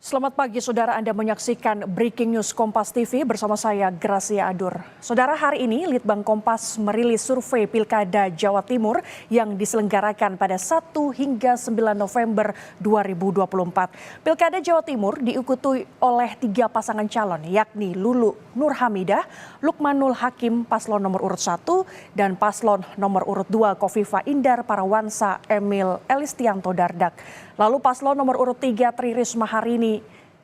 Selamat pagi saudara, Anda menyaksikan Breaking News Kompas TV bersama saya Gracia Adur. Saudara, hari ini Litbang Kompas merilis survei Pilkada Jawa Timur yang diselenggarakan pada 1 hingga 9 November 2024. Pilkada Jawa Timur diikuti oleh 3 pasangan calon yakni Lulu Nur Hamidah, Lukmanul Hakim paslon nomor urut 1 dan paslon nomor urut 2 Kofifa Indar Parawansa Emil Elistianto Dardak. Lalu paslon nomor urut 3 Tri Risma Harini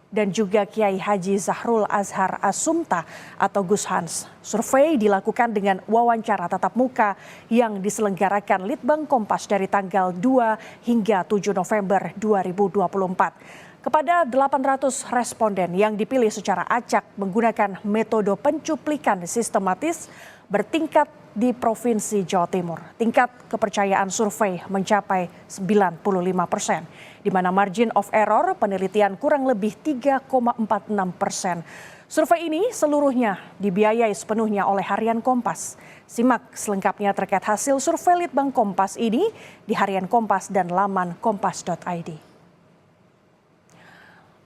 dan juga Kiai Haji Zahrul Azhar Asumta atau Gus Hans. Survei dilakukan dengan wawancara tatap muka yang diselenggarakan Litbang Kompas dari tanggal 2 hingga 7 November 2024. Kepada 800 responden yang dipilih secara acak menggunakan metode pencuplikan sistematis bertingkat di Provinsi Jawa Timur. Tingkat kepercayaan survei mencapai 95%, di mana margin of error penelitian kurang lebih 3,46%. Survei ini seluruhnya dibiayai sepenuhnya oleh Harian Kompas. Simak selengkapnya terkait hasil survei Litbang Kompas ini di Harian Kompas dan laman kompas.id.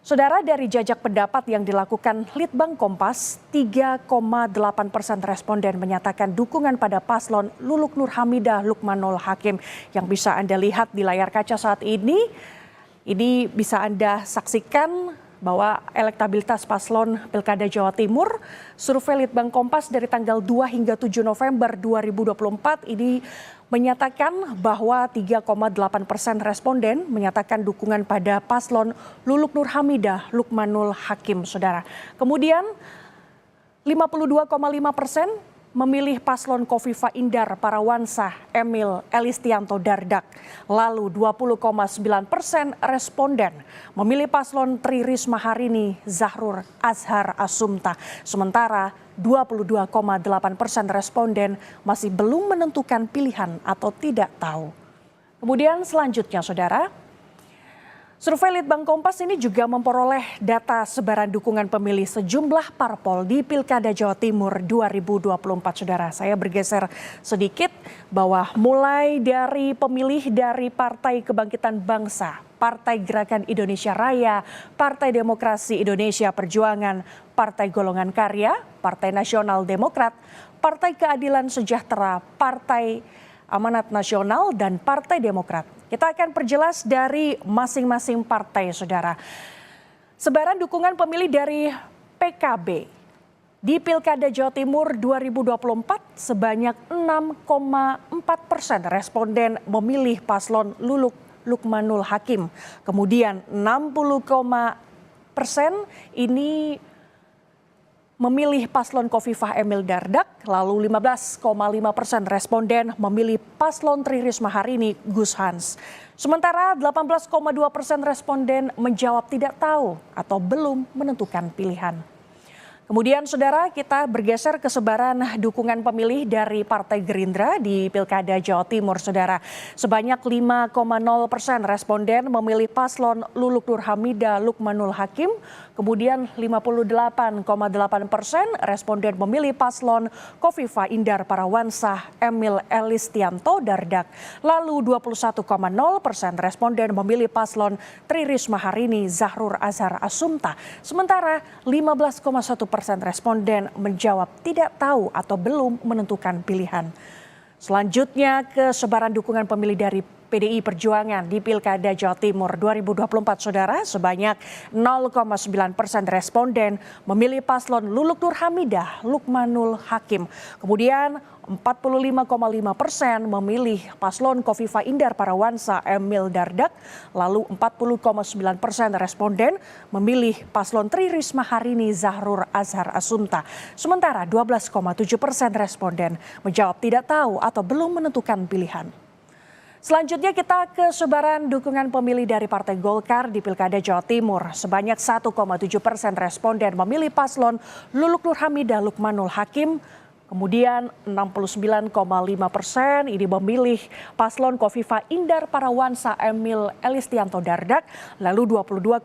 Saudara, dari jajak pendapat yang dilakukan Litbang Kompas, 3,8% responden menyatakan dukungan pada paslon Luluk Nur Hamidah Lukmanul Hakim yang bisa Anda lihat di layar kaca saat ini. Ini bisa Anda saksikan bahwa elektabilitas paslon Pilkada Jawa Timur, survei Litbang Kompas dari tanggal 2 hingga 7 November 2024 ini menyatakan bahwa 3,8% responden menyatakan dukungan pada paslon Luluk Nur Hamidah Lukmanul Hakim, saudara. Kemudian 52,5% memilih paslon Kofifa Indar Parawansa Emil Elistianto Dardak. Lalu 20,9% responden memilih paslon Tri Risma Harini Zahrul Azhar Asumta. Sementara 22,8% responden masih belum menentukan pilihan atau tidak tahu. Kemudian selanjutnya saudara, survei Litbang Kompas ini juga memperoleh data sebaran dukungan pemilih sejumlah parpol di Pilkada Jawa Timur 2024, saudara. Saya bergeser sedikit bahwa mulai dari pemilih dari Partai Kebangkitan Bangsa, Partai Gerakan Indonesia Raya, Partai Demokrasi Indonesia Perjuangan, Partai Golongan Karya, Partai Nasional Demokrat, Partai Keadilan Sejahtera, Partai Amanat Nasional, dan Partai Demokrat. Kita akan perjelas dari masing-masing partai, saudara. Sebaran dukungan pemilih dari PKB di Pilkada Jawa Timur 2024 sebanyak 6,4% responden memilih paslon Luluk Lukmanul Hakim. Kemudian 60% ini memilih paslon Kofifah Emil Dardak, lalu 15,5% responden memilih paslon Tri Risma Harini Gus Hans. Sementara 18,2% responden menjawab tidak tahu atau belum menentukan pilihan. Kemudian saudara, kita bergeser ke sebaran dukungan pemilih dari Partai Gerindra di Pilkada Jawa Timur, saudara. Sebanyak 5,0% responden memilih paslon Luluk Nur Hamidah Lukmanul Hakim. Kemudian 58,8% responden memilih paslon Kofifa Indar Parawansa Emil Elistianto Dardak. Lalu 21,0% responden memilih paslon Tri Risma Harini Zahrul Azhar Asumta. Sementara 15,1% responden menjawab tidak tahu atau belum menentukan pilihan. Selanjutnya ke sebaran dukungan pemilih dari PDI Perjuangan di Pilkada Jawa Timur 2024, saudara. Sebanyak 0,9% responden memilih paslon Luluk Nur Hamidah Lukmanul Hakim. Kemudian 45,5% memilih paslon Kofifa Indar Parawansa Emil Dardak. Lalu 40,9% responden memilih paslon Tri Risma Harini Zahrul Azhar Asumta. Sementara 12,7% responden menjawab tidak tahu atau belum menentukan pilihan. Selanjutnya kita ke sebaran dukungan pemilih dari Partai Golkar di Pilkada Jawa Timur. Sebanyak 1,7% responden memilih paslon Luluk Nur Hamidah Lukmanul Hakim. Kemudian 69,5% ini memilih paslon Kofifa Indar Parawansa Emil Elistianto Dardak. Lalu 22,0%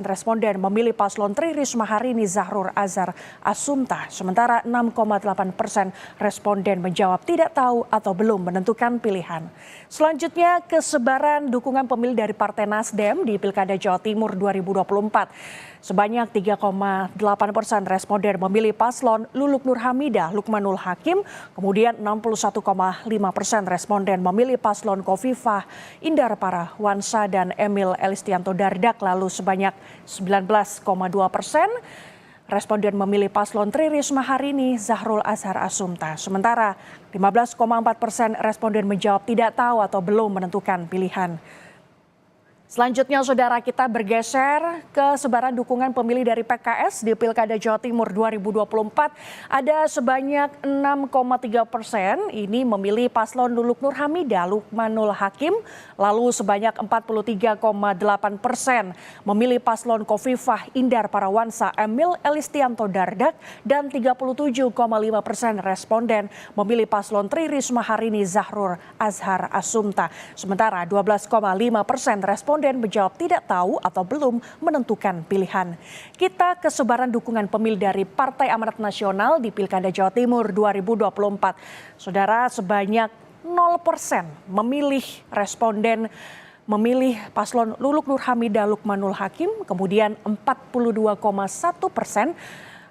responden memilih paslon Tri Risma Harini Zahrul Azhar Asumta. Sementara 6,8% responden menjawab tidak tahu atau belum menentukan pilihan. Selanjutnya kesebaran dukungan pemilih dari Partai Nasdem di Pilkada Jawa Timur 2024. Sebanyak 3,8% responden memilih paslon Luluk Nur Hamidah Lukmanul Hakim, kemudian 61,5% responden memilih paslon Kofifah Indar Parawansa dan Emil Elistianto Dardak, lalu sebanyak 19,2% responden memilih paslon Tri Risma Harini Zahrul Azhar Asumta. Sementara 15,4% responden menjawab tidak tahu atau belum menentukan pilihan. Selanjutnya saudara, kita bergeser ke sebaran dukungan pemilih dari PKS di Pilkada Jawa Timur 2024. Ada sebanyak 6,3% ini memilih paslon Luluk Nur Hamidah Lukmanul Hakim. Lalu sebanyak 43,8% memilih paslon Kofifah Indar Parawansa Emil Elistianto Dardak. Dan 37,5% responden memilih paslon Tri Risma Harini Zahrul Azhar Asumta. Sementara 12,5% responden menjawab tidak tahu atau belum menentukan pilihan. Kita ke sebaran dukungan pemilih dari Partai Amanat Nasional di Pilkada Jawa Timur 2024. Saudara, sebanyak 0% responden memilih paslon Luluk Nur Hamidah Lukmanul Hakim, kemudian 42,1%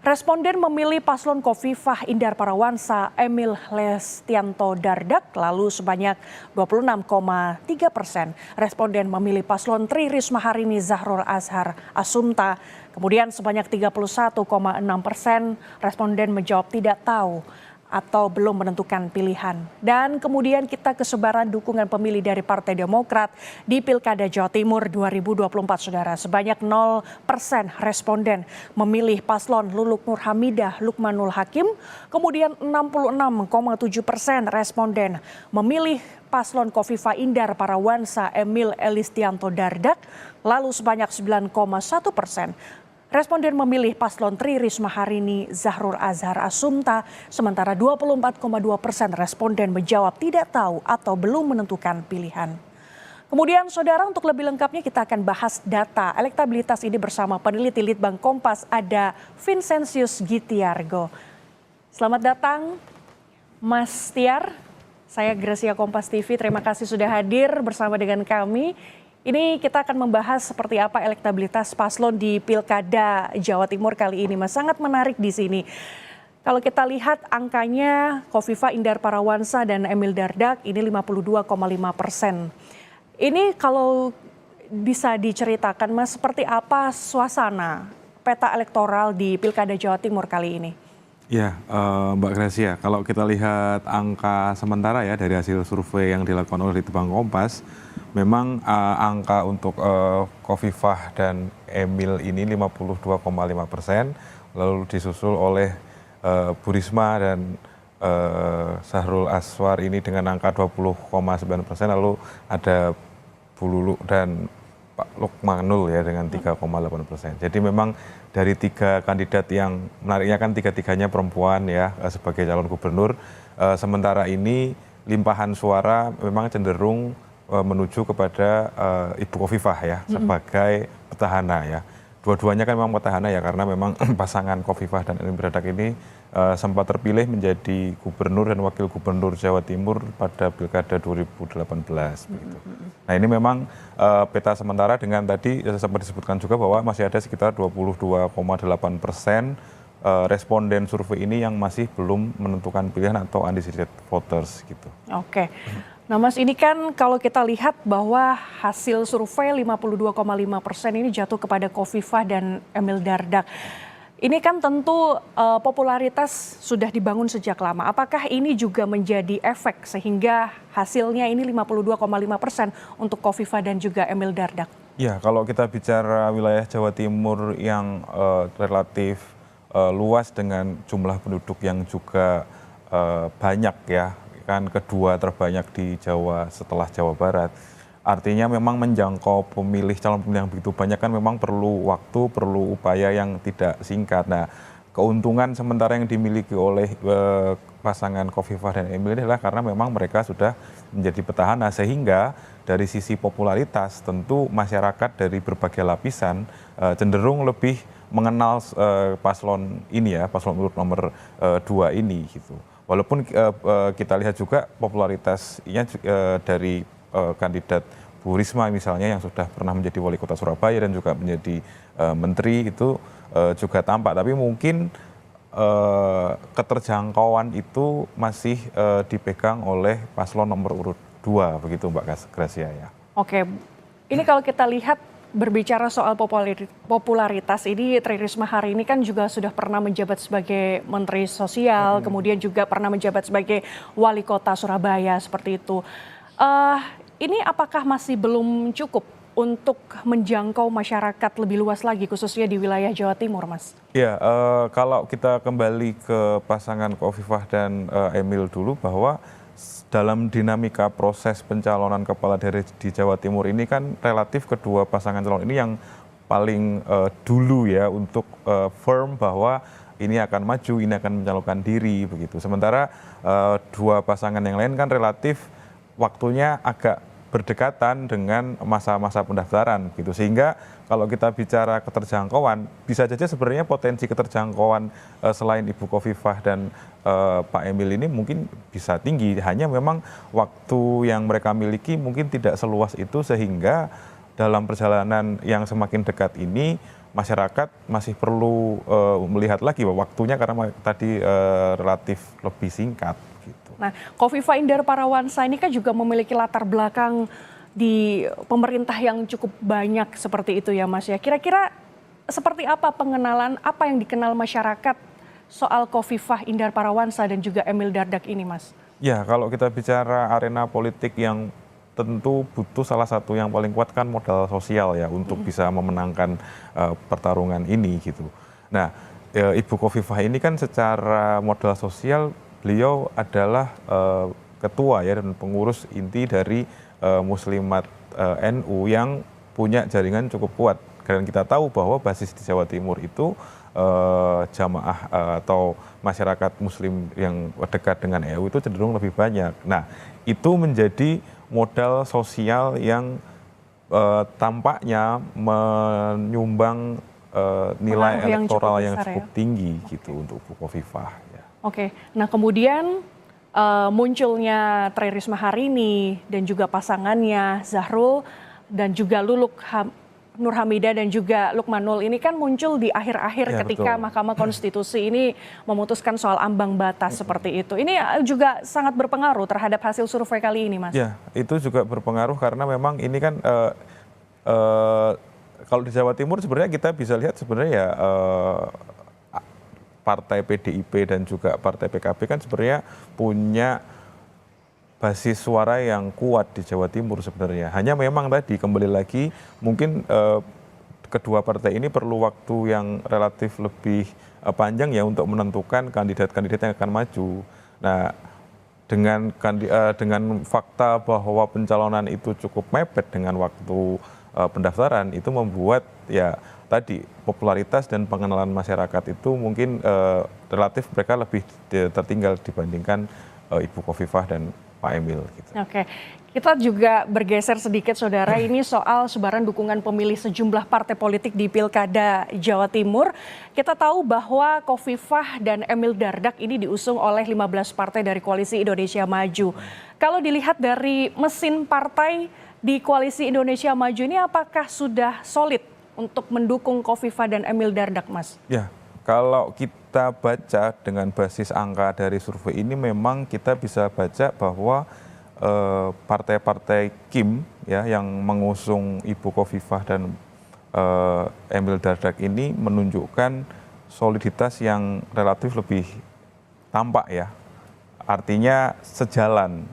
responden memilih paslon Kofifah Indar Parawansa Emil Elistianto Dardak, lalu sebanyak 26,3% responden memilih paslon Tri Risma Harini Zahrul Azhar Asumta, kemudian sebanyak 31,6% responden menjawab tidak tahu atau belum menentukan pilihan. Dan kemudian kita ke sebaran dukungan pemilih dari Partai Demokrat di Pilkada Jawa Timur 2024, saudara. Sebanyak 0% responden memilih paslon Luluk Nur Hamidah Lukmanul Hakim, kemudian 66,7% responden memilih paslon Kofifah Indar Parawansa Emil Elistianto Dardak, lalu sebanyak 9,1% responden memilih paslon Tri Risma Harini Zahrul Azhar Asumta, sementara 24,2% responden menjawab tidak tahu atau belum menentukan pilihan. Kemudian saudara, untuk lebih lengkapnya kita akan bahas data elektabilitas ini bersama peneliti Litbang Kompas, ada Vincentius Gitiargo. Selamat datang Mas Tiar, saya Gracia Kompas TV, terima kasih sudah hadir bersama dengan kami. Ini kita akan membahas seperti apa elektabilitas paslon di Pilkada Jawa Timur kali ini, Mas. Sangat menarik di sini. Kalau kita lihat angkanya Kofifah Indar Parawansa dan Emil Dardak ini 52,5%. Ini kalau bisa diceritakan, Mas, seperti apa suasana peta elektoral di Pilkada Jawa Timur kali ini? Ya, Mbak Gracia, kalau kita lihat angka sementara ya dari hasil survei yang dilakukan oleh Litbang Kompas, memang angka untuk Kofifah dan Emil ini 52,5%, lalu disusul oleh Bu Risma dan Zahrul Azhar ini dengan angka 20,9%, lalu ada Bu Luluk dan Pak Lukmanul ya dengan 3,8%. Jadi memang dari tiga kandidat yang menariknya kan tiga-tiganya perempuan ya sebagai calon gubernur. Sementara ini limpahan suara memang cenderung menuju kepada Ibu Kofifah ya sebagai petahana ya. Dua-duanya kan memang petahana ya karena memang pasangan Kofifah dan Emil Dardak ini sempat terpilih menjadi gubernur dan wakil gubernur Jawa Timur pada Pilkada 2018 begitu. Nah ini memang peta sementara dengan tadi sempat disebutkan juga bahwa masih ada sekitar 22,8% responden survei ini yang masih belum menentukan pilihan atau undecided voters gitu. Oke. Nah Mas, ini kan kalau kita lihat bahwa hasil survei 52,5% ini jatuh kepada Kofifah dan Emil Dardak. Ini kan tentu popularitas sudah dibangun sejak lama. Apakah ini juga menjadi efek sehingga hasilnya ini 52,5% untuk Kofifah dan juga Emil Dardak? Ya, kalau kita bicara wilayah Jawa Timur yang relatif luas dengan jumlah penduduk yang juga banyak ya, kan kedua terbanyak di Jawa setelah Jawa Barat. Artinya memang menjangkau pemilih calon pemilih yang begitu banyak kan memang perlu waktu, perlu upaya yang tidak singkat. Nah, keuntungan sementara yang dimiliki oleh pasangan Khofifah dan Emil ini adalah karena memang mereka sudah menjadi petahana, sehingga dari sisi popularitas tentu masyarakat dari berbagai lapisan cenderung lebih mengenal paslon ini ya, paslon urut nomor 2 ini gitu. Walaupun kita lihat juga popularitasnya dari kandidat Bu Risma misalnya yang sudah pernah menjadi wali kota Surabaya dan juga menjadi menteri itu juga tampak, tapi mungkin keterjangkauan itu masih dipegang oleh paslon nomor urut 2 begitu Mbak Gracia ya. Oke, ini kalau kita lihat berbicara soal popularitas ini, Tri Risma hari ini kan juga sudah pernah menjabat sebagai Menteri Sosial, kemudian juga pernah menjabat sebagai Wali Kota Surabaya seperti itu. Ini apakah masih belum cukup untuk menjangkau masyarakat lebih luas lagi, khususnya di wilayah Jawa Timur, Mas? Ya, kalau kita kembali ke pasangan Khofifah dan Emil dulu, bahwa dalam dinamika proses pencalonan kepala daerah di Jawa Timur ini kan relatif kedua pasangan calon ini yang paling dulu ya untuk firm bahwa ini akan maju, ini akan mencalonkan diri begitu. Sementara dua pasangan yang lain kan relatif waktunya agak berdekatan dengan masa-masa pendaftaran gitu, sehingga kalau kita bicara keterjangkauan bisa saja sebenarnya potensi keterjangkauan selain Ibu Khofifah dan Pak Emil ini mungkin bisa tinggi, hanya memang waktu yang mereka miliki mungkin tidak seluas itu, sehingga dalam perjalanan yang semakin dekat ini masyarakat masih perlu melihat lagi bahwa waktunya karena tadi relatif lebih singkat. Nah, Khofifah Indar Parawansa ini kan juga memiliki latar belakang di pemerintah yang cukup banyak seperti itu ya Mas ya. Kira-kira seperti apa pengenalan, apa yang dikenal masyarakat soal Khofifah Indar Parawansa dan juga Emil Dardak ini Mas? Ya, kalau kita bicara arena politik yang tentu butuh salah satu yang paling kuat kan modal sosial ya untuk bisa memenangkan pertarungan ini gitu. Nah, Ibu Khofifah ini kan secara modal sosial beliau adalah ketua ya dan pengurus inti dari Muslimat NU yang punya jaringan cukup kuat. Dan kita tahu bahwa basis di Jawa Timur itu jamaah atau masyarakat Muslim yang dekat dengan NU itu cenderung lebih banyak. Nah, itu menjadi modal sosial yang tampaknya menyumbang nilai elektoral yang cukup tinggi gitu untuk Bu Khofifah. Oke, nah kemudian munculnya Tri Risma hari ini dan juga pasangannya Zahrul dan juga Luluk Nur Hamidah dan juga Lukmanul ini kan muncul di akhir-akhir ketika betul. Mahkamah Konstitusi ini memutuskan soal ambang batas seperti itu. Ini juga sangat berpengaruh terhadap hasil survei kali ini, Mas. Ya, itu juga berpengaruh karena memang ini kan kalau di Jawa Timur sebenarnya kita bisa lihat sebenarnya ya partai PDIP dan juga partai PKB kan sebenarnya punya basis suara yang kuat di Jawa Timur sebenarnya. Hanya memang tadi kembali lagi mungkin kedua partai ini perlu waktu yang relatif lebih panjang ya untuk menentukan kandidat-kandidat yang akan maju. Nah, dengan fakta bahwa pencalonan itu cukup mepet dengan waktu pendaftaran itu membuat ya tadi popularitas dan pengenalan masyarakat itu mungkin relatif mereka lebih tertinggal dibandingkan Ibu Khofifah dan Pak Emil. Gitu. Oke, kita juga bergeser sedikit saudara ini soal sebaran dukungan pemilih sejumlah partai politik di Pilkada Jawa Timur. Kita tahu bahwa Khofifah dan Emil Dardak ini diusung oleh 15 partai dari Koalisi Indonesia Maju. Kalau dilihat dari mesin partai di Koalisi Indonesia Maju ini apakah sudah solid untuk mendukung Khofifah dan Emil Dardak, Mas? Ya, kalau kita baca dengan basis angka dari survei ini memang kita bisa baca bahwa partai-partai KIM ya yang mengusung Ibu Khofifah dan Emil Dardak ini menunjukkan soliditas yang relatif lebih tampak ya. Artinya sejalan.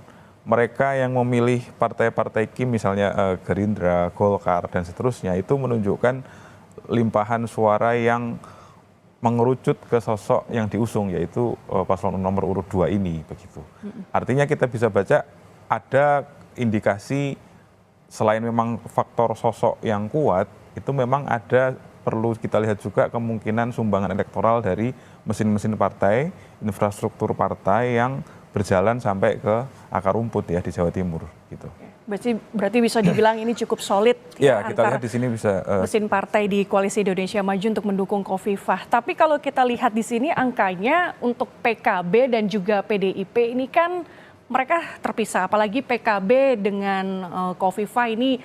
Mereka yang memilih partai-partai KIM misalnya Gerindra, Golkar dan seterusnya itu menunjukkan limpahan suara yang mengerucut ke sosok yang diusung yaitu paslon nomor urut 2 ini begitu. Artinya kita bisa baca ada indikasi selain memang faktor sosok yang kuat itu memang ada perlu kita lihat juga kemungkinan sumbangan elektoral dari mesin-mesin partai, infrastruktur partai yang berjalan sampai ke akar rumput ya di Jawa Timur gitu. Berarti bisa dibilang ini cukup solid ya kita lihat di sini bisa mesin partai di Koalisi Indonesia Maju untuk mendukung Khofifah. Tapi kalau kita lihat di sini angkanya untuk PKB dan juga PDIP ini kan mereka terpisah, apalagi PKB dengan Khofifah ini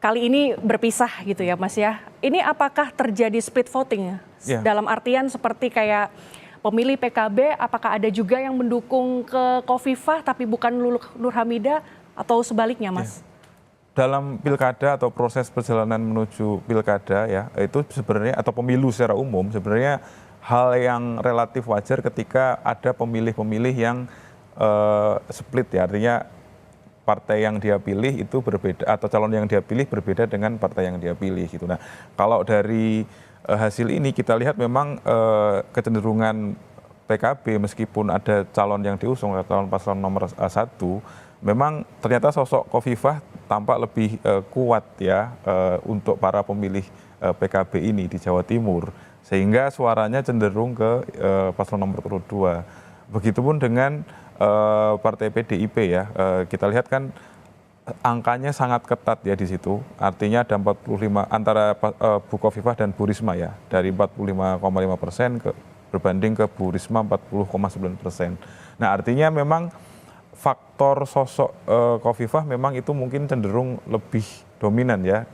kali ini berpisah gitu ya Mas ya. Ini apakah terjadi split voting ya? Dalam artian seperti kayak pemilih PKB apakah ada juga yang mendukung ke Khofifah tapi bukan Nur Hamidah atau sebaliknya Mas? Dalam pilkada atau proses perjalanan menuju pilkada ya itu sebenarnya atau pemilu secara umum sebenarnya hal yang relatif wajar ketika ada pemilih-pemilih yang split ya, artinya partai yang dia pilih itu berbeda atau calon yang dia pilih berbeda dengan partai yang dia pilih gitu. Nah, kalau dari hasil ini kita lihat memang kecenderungan PKB meskipun ada calon yang diusung calon paslon nomor 1 memang ternyata sosok Khofifah tampak lebih kuat ya untuk para pemilih PKB ini di Jawa Timur sehingga suaranya cenderung ke paslon nomor 2. Begitupun dengan partai PDIP ya, kita lihat kan angkanya sangat ketat ya di situ. Artinya ada 45 antara Bu Khofifah dan Bu Risma ya, dari 45,5% berbanding ke Bu Risma 40,9%. Nah artinya memang faktor sosok Khofifah memang itu mungkin cenderung lebih dominan ya.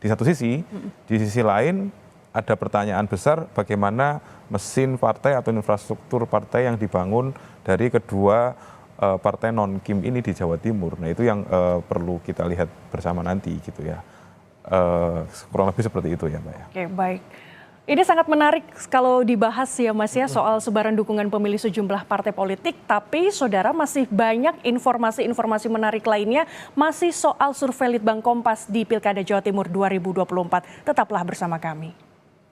Di satu sisi, di sisi lain ada pertanyaan besar bagaimana mesin partai atau infrastruktur partai yang dibangun dari kedua partai non-Kim ini di Jawa Timur. Nah itu yang perlu kita lihat bersama nanti gitu ya. Kurang lebih seperti itu ya Mbak ya. Oke baik. Ini sangat menarik kalau dibahas ya Mas ya soal sebaran dukungan pemilih sejumlah partai politik. Tapi saudara masih banyak informasi-informasi menarik lainnya masih soal survei Litbang Kompas di Pilkada Jawa Timur 2024. Tetaplah bersama kami.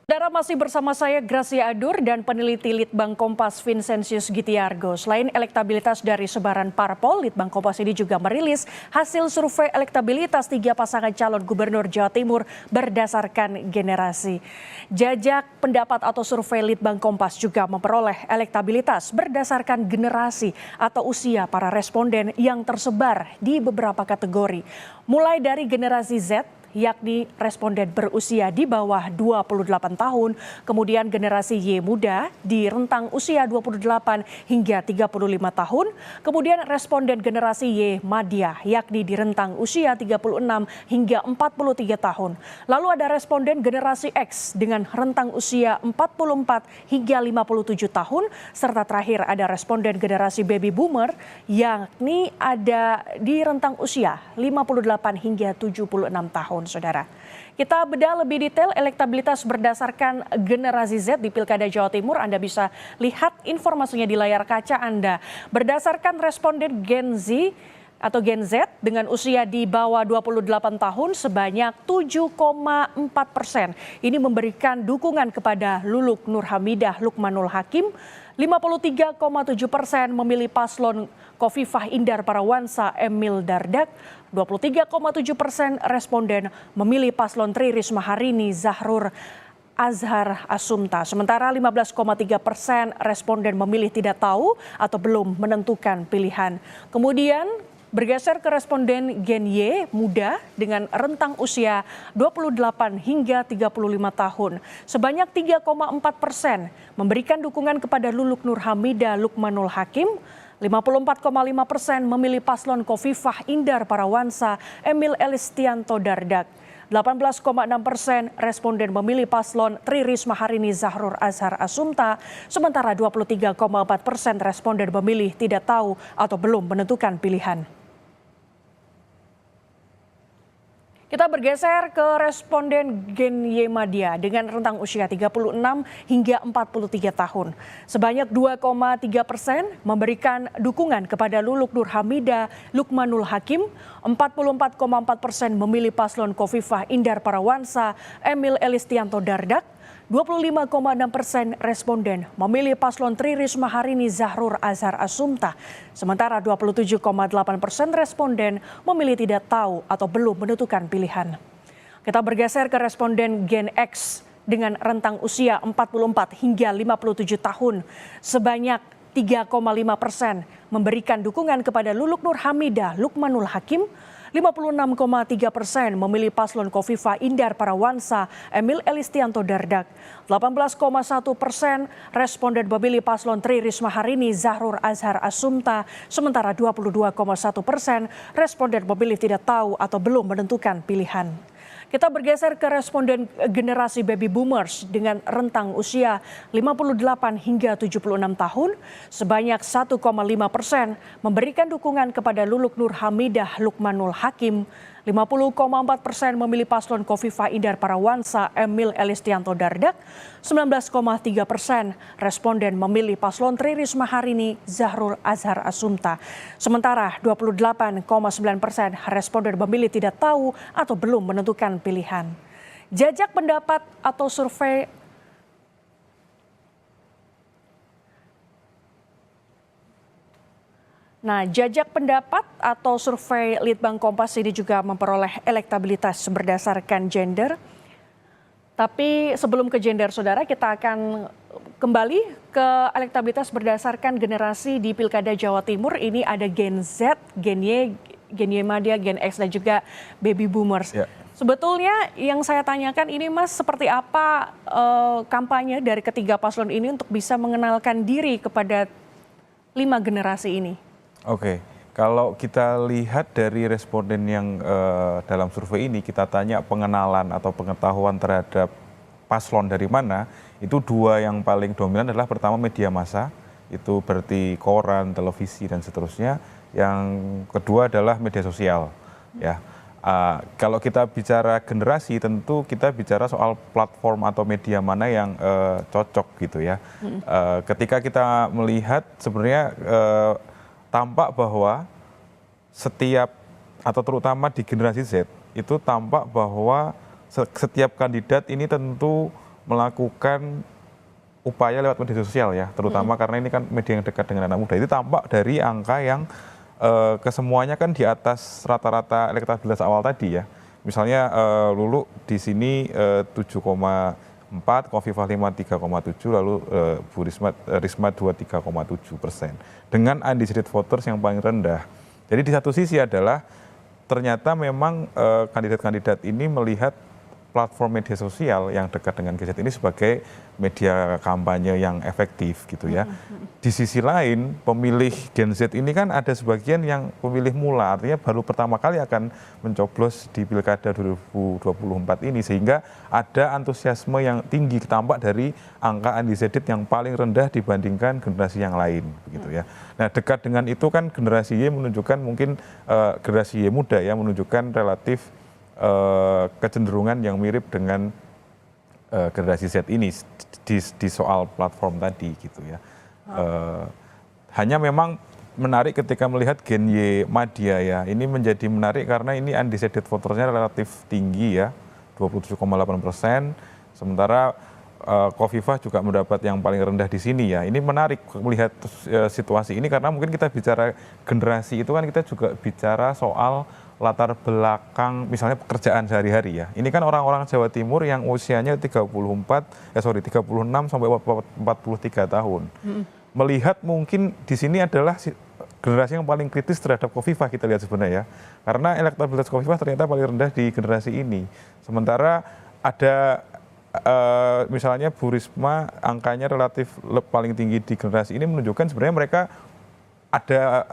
Saudara masih bersama saya Gracia Adur dan peneliti Litbang Kompas Vincentius Gitiargo. Selain elektabilitas dari sebaran parpol, Litbang Kompas ini juga merilis hasil survei elektabilitas 3 pasangan calon gubernur Jawa Timur berdasarkan generasi. Jajak pendapat atau survei Litbang Kompas juga memperoleh elektabilitas berdasarkan generasi atau usia para responden yang tersebar di beberapa kategori. Mulai dari generasi Z, yakni responden berusia di bawah 28 tahun, kemudian generasi Y muda di rentang usia 28 hingga 35 tahun, kemudian responden generasi Y madya yakni di rentang usia 36 hingga 43 tahun. Lalu ada responden generasi X dengan rentang usia 44 hingga 57 tahun, serta terakhir ada responden generasi baby boomer yakni ada di rentang usia 58 hingga 76 tahun. Saudara, kita bedah lebih detail elektabilitas berdasarkan generasi Z di Pilkada Jawa Timur. Anda bisa lihat informasinya di layar kaca Anda. Berdasarkan responden Gen Z atau Gen Z dengan usia di bawah 28 tahun sebanyak 7,4%. Ini memberikan dukungan kepada Luluk Nur Hamidah Lukmanul Hakim. 53,7% memilih paslon Khofifah Indar Parawansa Emil Dardak. 23,7% responden memilih paslon Tri Risma Harini Zahur Azhar Asumta. Sementara 15,3% responden memilih tidak tahu atau belum menentukan pilihan. Kemudian bergeser ke responden Gen Y muda dengan rentang usia 28 hingga 35 tahun. Sebanyak 3,4% memberikan dukungan kepada Luluk Nur Hamidah Lukmanul Hakim. 54,5% memilih paslon Khofifah Indar Parawansa Emil Elistianto Dardak. 18,6% responden memilih paslon Tri Risma Harini Zahur Azhar Asumta. Sementara 23,4% responden memilih tidak tahu atau belum menentukan pilihan. Kita bergeser ke responden Gen Y madya dengan rentang usia 36 hingga 43 tahun. Sebanyak 2,3% memberikan dukungan kepada Luluk Nur Hamidah Lukmanul Hakim. 44,4% memilih paslon Khofifah Indar Parawansa Emil Elistianto Dardak. 25,6% responden memilih paslon Tri Risma Harini Zahur Azhar Asumta. Sementara 27,8% responden memilih tidak tahu atau belum menentukan pilihan. Kita bergeser ke responden Gen X dengan rentang usia 44 hingga 57 tahun. Sebanyak 3,5% memberikan dukungan kepada Luluk Nur Hamidah Lukmanul Hakim, 56,3% memilih paslon Kofifa Indar Parawansa Emil Elistianto Dardak, 18,1% responden memilih paslon Tri Risma Harini Zahrul Azhar Asumta, sementara 22,1% responden memilih tidak tahu atau belum menentukan pilihan. Kita bergeser ke responden generasi baby boomers dengan rentang usia 58 hingga 76 tahun. Sebanyak 1,5% memberikan dukungan kepada Luluk Nur Hamidah Lukmanul Hakim. 50,4% memilih paslon Kofifa Indar Parawansa Emil Elistianto Dardak. 19,3% responden memilih paslon Tri Risma Harini Zahrul Azhar Asumta. Sementara 28,9% responden memilih tidak tahu atau belum menentukan pilihan. Jajak pendapat atau survei jajak pendapat atau survei Litbang Kompas ini juga memperoleh elektabilitas berdasarkan gender. Tapi sebelum ke gender, saudara, kita akan kembali ke elektabilitas berdasarkan generasi di Pilkada Jawa Timur. Ini ada Gen Z, Gen Y, Gen Y Madya, Gen X, dan juga Baby Boomers. Ya. Sebetulnya yang saya tanyakan ini, Mas, seperti apa kampanye dari ketiga paslon ini untuk bisa mengenalkan diri kepada 5 generasi ini? Oke, kalau kita lihat dari responden yang dalam survei ini, kita tanya pengenalan atau pengetahuan terhadap paslon dari mana, itu 2 yang paling dominan adalah pertama media massa, itu berarti koran, televisi, dan seterusnya. Yang kedua adalah media sosial. Ya, kalau kita bicara generasi, tentu kita bicara soal platform atau media mana yang cocok gitu ya. Ketika kita melihat sebenarnya tampak bahwa setiap atau terutama di generasi Z itu tampak bahwa setiap kandidat ini tentu melakukan upaya lewat media sosial ya, terutama karena ini kan media yang dekat dengan anak muda. Itu tampak dari angka yang kesemuanya kan di atas rata-rata elektabilitas awal tadi ya. Misalnya Lulu di sini 7,4, Kofifa 3,7, lalu Bu Risma 23,7%. Dengan undecided voters yang paling rendah. Jadi di satu sisi adalah ternyata memang kandidat-kandidat ini melihat platform media sosial yang dekat dengan Gen Z ini sebagai media kampanye yang efektif gitu ya. Di sisi lain pemilih Gen Z ini kan ada sebagian yang pemilih mula, artinya baru pertama kali akan mencoblos di Pilkada 2024 ini, sehingga ada antusiasme yang tinggi tampak dari angka undecided yang paling rendah dibandingkan generasi yang lain begitu ya. Nah, dekat dengan itu kan generasi Y menunjukkan mungkin generasi Y muda ya menunjukkan relatif kecenderungan yang mirip dengan generasi Z ini di soal platform tadi gitu ya. Hanya memang menarik ketika melihat Gen Y Madya ya, ini menjadi menarik karena ini undecided votersnya relatif tinggi ya, 27,8%, sementara Kofifa juga mendapat yang paling rendah di sini ya. Ini menarik melihat situasi ini karena mungkin kita bicara generasi itu kan kita juga bicara soal latar belakang misalnya pekerjaan sehari-hari ya. Ini kan orang-orang Jawa Timur yang usianya 36 sampai 43 tahun. Melihat mungkin di sini adalah generasi yang paling kritis terhadap Kofifa kita lihat sebenarnya ya. Karena elektabilitas Kofifa ternyata paling rendah di generasi ini. Sementara ada misalnya Bu Risma angkanya relatif paling tinggi di generasi ini menunjukkan sebenarnya mereka ada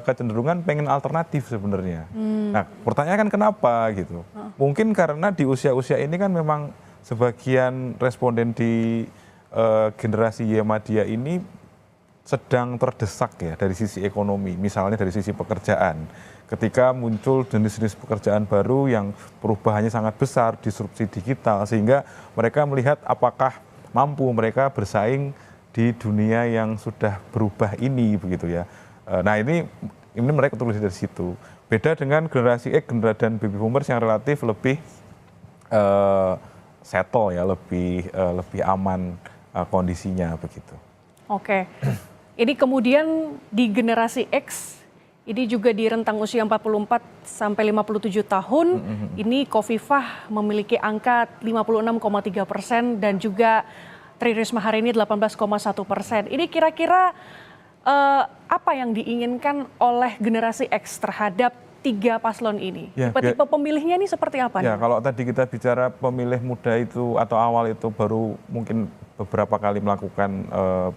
kecenderungan pengen alternatif sebenarnya. Nah, pertanyaan kan kenapa gitu? Mungkin karena di usia-usia ini kan memang sebagian responden di generasi Y Madya ini sedang terdesak ya dari sisi ekonomi, misalnya dari sisi pekerjaan. Ketika muncul jenis-jenis pekerjaan baru yang perubahannya sangat besar, disrupsi digital, sehingga mereka melihat apakah mampu mereka bersaing di dunia yang sudah berubah ini begitu ya. Nah ini mereka tulis dari situ. Beda dengan generasi X dan baby boomers yang relatif lebih settle ya, lebih aman kondisinya begitu. Oke. Ini kemudian di generasi X Ini juga di rentang usia 44 sampai 57 tahun, ini Khofifah memiliki angka 56,3% dan juga Tri Risma hari ini 18,1%. Ini kira-kira apa yang diinginkan oleh generasi X terhadap tiga paslon ini? Ya, Tipe-tipe pemilihnya ini seperti apa ya, nih? kalau tadi kita bicara pemilih muda itu atau awal itu baru mungkin beberapa kali melakukan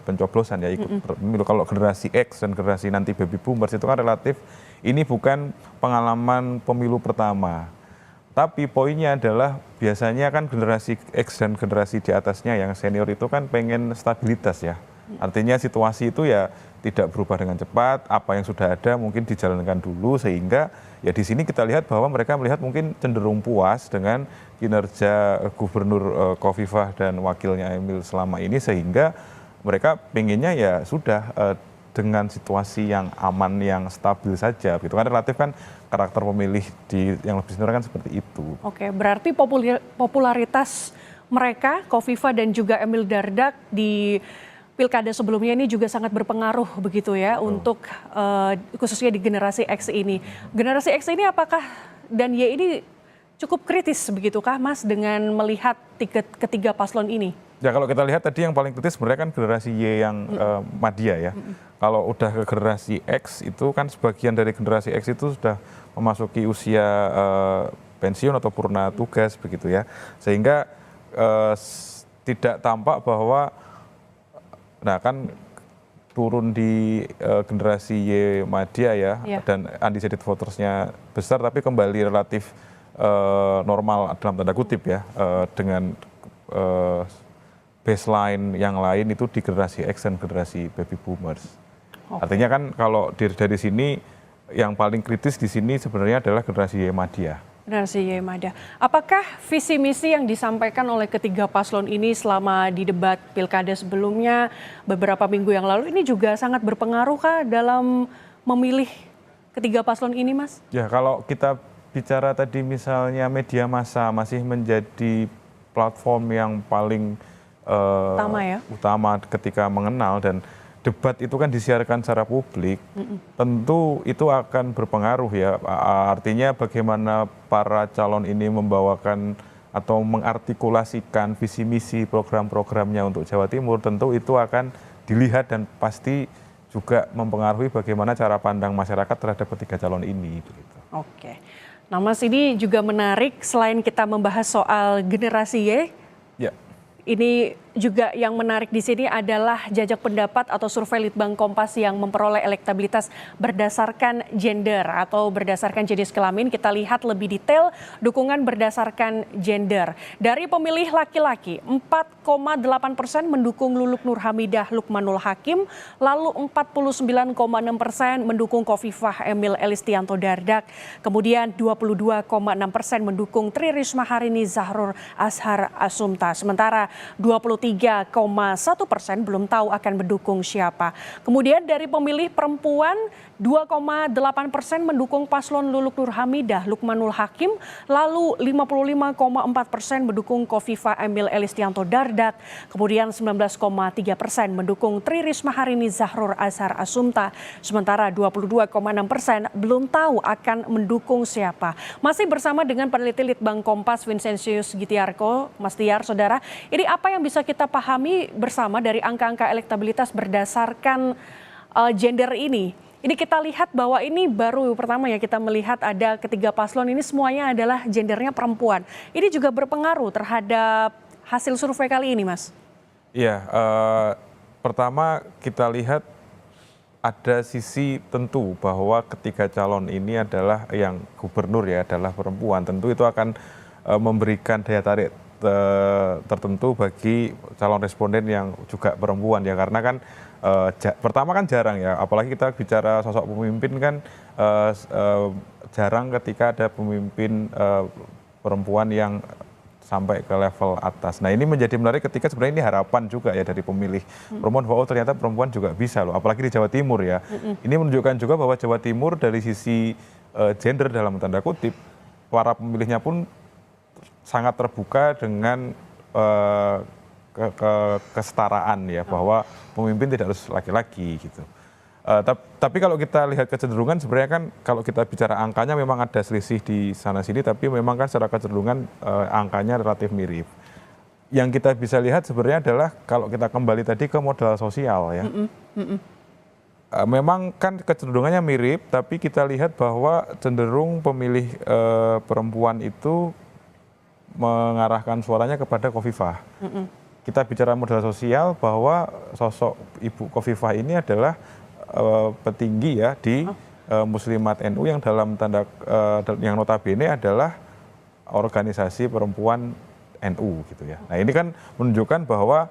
pencoblosan ya ikut pemilu. Kalau generasi X dan generasi nanti baby boomers itu kan relatif ini bukan pengalaman pemilu pertama. Tapi poinnya adalah biasanya kan generasi X dan generasi di atasnya yang senior itu kan pengen stabilitas ya. Artinya situasi itu ya tidak berubah dengan cepat, apa yang sudah ada mungkin dijalankan dulu sehingga ya di sini kita lihat bahwa mereka melihat mungkin cenderung puas dengan kinerja Gubernur Khofifah dan wakilnya Emil selama ini sehingga mereka pengennya ya sudah dengan situasi yang aman, yang stabil saja. Gitu kan relatif kan karakter pemilih yang lebih senior kan seperti itu. Oke, berarti popularitas mereka, Khofifah dan juga Emil Dardak di pilkada sebelumnya ini juga sangat berpengaruh begitu ya untuk khususnya di generasi X ini. Generasi X ini apakah dan Y ini cukup kritis begitukah Mas dengan melihat ketiga paslon ini? Ya kalau kita lihat tadi yang paling kritis sebenarnya kan generasi Y yang madya ya. Kalau udah ke generasi X itu kan sebagian dari generasi X itu sudah memasuki usia pensiun atau purna tugas begitu ya. Sehingga tidak tampak bahwa nah kan turun di generasi Y madya ya dan undecided votersnya besar tapi kembali relatif normal dalam tanda kutip ya dengan baseline yang lain itu di generasi X dan generasi baby boomers. Artinya kan kalau dari sini yang paling kritis di sini sebenarnya adalah generasi Y madya. Generasi Y madya. Apakah visi misi yang disampaikan oleh ketiga paslon ini selama di debat pilkada sebelumnya beberapa minggu yang lalu ini juga sangat berpengaruh kah dalam memilih ketiga paslon ini, Mas? Ya kalau kita bicara tadi misalnya media massa masih menjadi platform yang paling utama ketika mengenal dan debat itu kan disiarkan secara publik, tentu itu akan berpengaruh ya. Artinya bagaimana para calon ini membawakan atau mengartikulasikan visi misi program-programnya untuk Jawa Timur, tentu itu akan dilihat dan pasti juga mempengaruhi bagaimana cara pandang masyarakat terhadap ketiga calon ini. Begitu. Oke, nah Mas ini juga menarik selain kita membahas soal generasi Y, ini juga yang menarik di sini adalah jajak pendapat atau survei Litbang Kompas yang memperoleh elektabilitas berdasarkan gender atau berdasarkan jenis kelamin. Kita lihat lebih detail dukungan berdasarkan gender. Dari pemilih laki-laki, 4,8% mendukung Luluk Nur Hamidah Lukmanul Hakim, lalu 49,6% mendukung Khofifah Emil Elistianto Dardak, kemudian 22,6% mendukung Tri Risma Harini Zahrur Azhar Asumta, sementara 23,1% belum tahu akan mendukung siapa. Kemudian dari pemilih perempuan 2,8% mendukung paslon Luluk Nur Hamidah Lukmanul Hakim, lalu 55,4% mendukung Khofifah Emil Elistianto Dardak, kemudian 19,3% mendukung Tri Risma Harini Zahrur Azhar Asumta, sementara 22,6% belum tahu akan mendukung siapa. Masih bersama dengan peneliti Litbang Kompas Vincentius Gitiarko, Mas Tiar, saudara, ini apa yang bisa kita pahami bersama dari angka-angka elektabilitas berdasarkan gender ini? Ini kita lihat bahwa ini baru pertama ya kita melihat ada ketiga paslon ini semuanya adalah gendernya perempuan. Ini juga berpengaruh terhadap hasil survei kali ini, Mas? Iya, pertama kita lihat ada sisi tentu bahwa ketiga calon ini adalah yang gubernur ya adalah perempuan. Tentu itu akan memberikan daya tarik tertentu bagi calon responden yang juga perempuan ya karena kan pertama kan jarang ya apalagi kita bicara sosok pemimpin kan jarang ketika ada pemimpin perempuan yang sampai ke level atas. Nah ini menjadi menarik ketika sebenarnya ini harapan juga ya dari pemilih perempuan bahwa ternyata perempuan juga bisa loh apalagi di Jawa Timur ya. Ini menunjukkan juga bahwa Jawa Timur dari sisi gender dalam tanda kutip para pemilihnya pun sangat terbuka dengan kesetaraan ya bahwa pemimpin tidak harus laki-laki gitu. Tapi kalau kita lihat kecenderungan sebenarnya kan kalau kita bicara angkanya memang ada selisih di sana sini, tapi memang kan secara kecenderungan angkanya relatif mirip. Yang kita bisa lihat sebenarnya adalah kalau kita kembali tadi ke modal sosial ya. Memang kan kecenderungannya mirip, tapi kita lihat bahwa cenderung pemilih perempuan itu mengarahkan suaranya kepada Khofifah. Kita bicara modal sosial bahwa sosok Ibu Khofifah ini adalah petinggi ya di Muslimat NU yang dalam yang notabene adalah organisasi perempuan NU gitu ya. Nah ini kan menunjukkan bahwa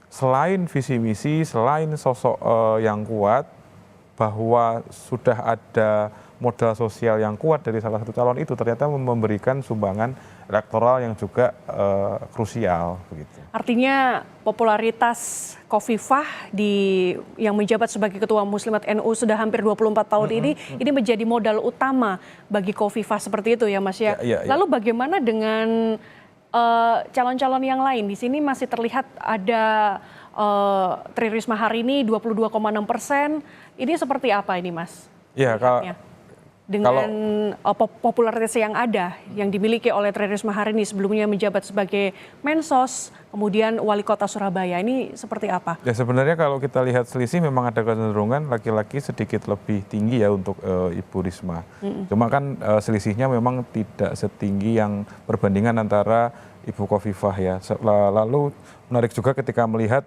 selain visi misi, selain sosok yang kuat, bahwa sudah ada modal sosial yang kuat dari salah satu calon itu ternyata memberikan sumbangan elektoral yang juga krusial begitu. Artinya popularitas Khofifah yang menjabat sebagai Ketua Muslimat NU sudah hampir 24 tahun ini menjadi modal utama bagi Khofifah seperti itu ya Mas ya. Lalu bagaimana dengan calon-calon yang lain? Di sini masih terlihat ada Tri Risma hari ini 22,6%. Ini seperti apa ini Mas? Ya dengan popularitas yang ada yang dimiliki oleh Tri Risma hari ini sebelumnya menjabat sebagai Mensos, kemudian Wali Kota Surabaya, ini seperti apa? Ya sebenarnya kalau kita lihat selisih memang ada kecenderungan laki-laki sedikit lebih tinggi ya untuk Ibu Risma. Cuma kan selisihnya memang tidak setinggi yang perbandingan antara Ibu Khofifah ya. Lalu menarik juga ketika melihat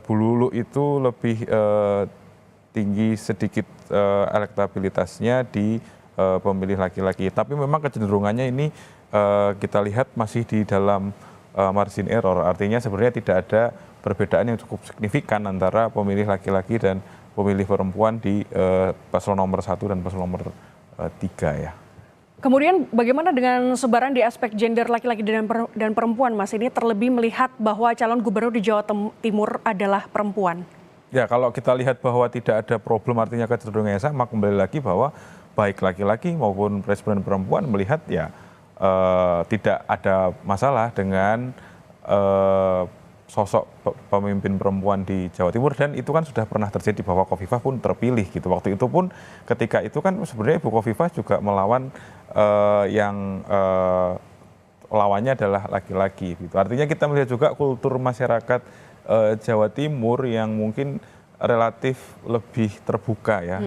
Bu Lulu itu lebih tinggi sedikit elektabilitasnya di pemilih laki-laki. Tapi memang kecenderungannya ini kita lihat masih di dalam margin error. Artinya sebenarnya tidak ada perbedaan yang cukup signifikan antara pemilih laki-laki dan pemilih perempuan di paslon nomor 1 dan paslon nomor 3 ya. Kemudian bagaimana dengan sebaran di aspek gender laki-laki dan perempuan Mas? Ini terlebih melihat bahwa calon gubernur di Jawa Timur adalah perempuan. Ya kalau kita lihat bahwa tidak ada problem artinya kecenderungannya sama, kembali lagi bahwa baik laki-laki maupun presiden perempuan melihat ya tidak ada masalah dengan sosok pemimpin perempuan di Jawa Timur, dan itu kan sudah pernah terjadi bahwa Khofifah pun terpilih gitu. Waktu itu pun ketika itu kan sebenarnya Ibu Khofifah juga melawan yang lawannya adalah laki-laki gitu. Artinya kita melihat juga kultur masyarakat Jawa Timur yang mungkin relatif lebih terbuka ya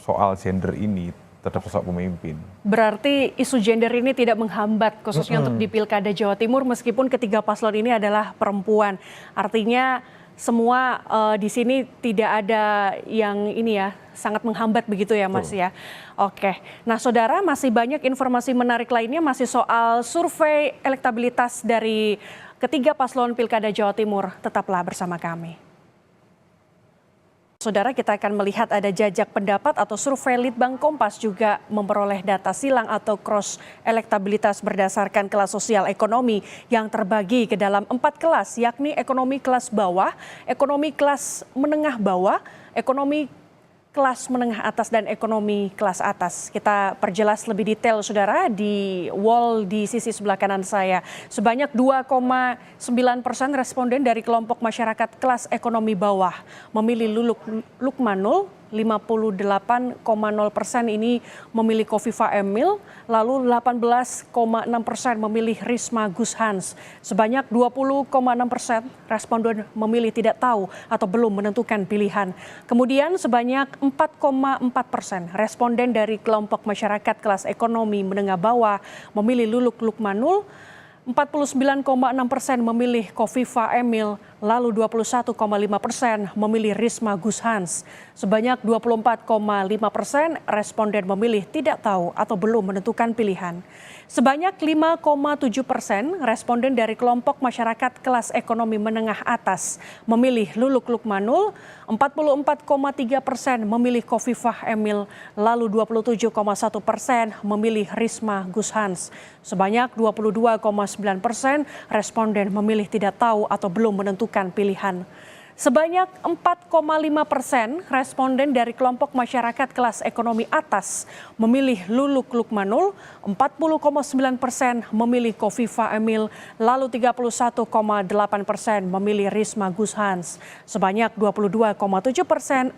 soal gender ini terhadap sosok pemimpin. Berarti isu gender ini tidak menghambat khususnya untuk di Pilkada Jawa Timur meskipun ketiga paslon ini adalah perempuan. Artinya semua di sini tidak ada yang ini ya sangat menghambat begitu ya Mas ya. Oke. Nah Saudara, masih banyak informasi menarik lainnya masih soal survei elektabilitas dari ketiga paslon Pilkada Jawa Timur. Tetaplah bersama kami. Saudara, kita akan melihat ada jajak pendapat atau survei Litbang Kompas juga memperoleh data silang atau cross elektabilitas berdasarkan kelas sosial ekonomi yang terbagi ke dalam 4 kelas, yakni ekonomi kelas bawah, ekonomi kelas menengah bawah, ekonomi kelas menengah atas dan ekonomi kelas atas. Kita perjelas lebih detail Saudara di wall di sisi sebelah kanan saya. Sebanyak 2,9% responden dari kelompok masyarakat kelas ekonomi bawah memilih Lukmanul, 58,0% ini memilih Khofifah Emil, lalu 18,6% memilih Risma Gushans. Sebanyak 20,6% responden memilih tidak tahu atau belum menentukan pilihan. Kemudian sebanyak 4,4% responden dari kelompok masyarakat kelas ekonomi menengah bawah memilih Lukmanul, 49,6% memilih Khofifah Emil, lalu 21,5% memilih Risma Gushans. Sebanyak 24,5% responden memilih tidak tahu atau belum menentukan pilihan. Sebanyak 5,7% responden dari kelompok masyarakat kelas ekonomi menengah atas memilih Lukmanul, 44,3% memilih Khofifah Emil, lalu 27,1% memilih Risma Gushans. Sebanyak 22,9% responden memilih tidak tahu atau belum menentukan pilihan. Sebanyak 4,5% responden dari kelompok masyarakat kelas ekonomi atas memilih Luluk Lukmanul, 40,9% memilih Kofifa Emil, lalu 31,8% memilih Risma Gus Hans. Sebanyak 22,7%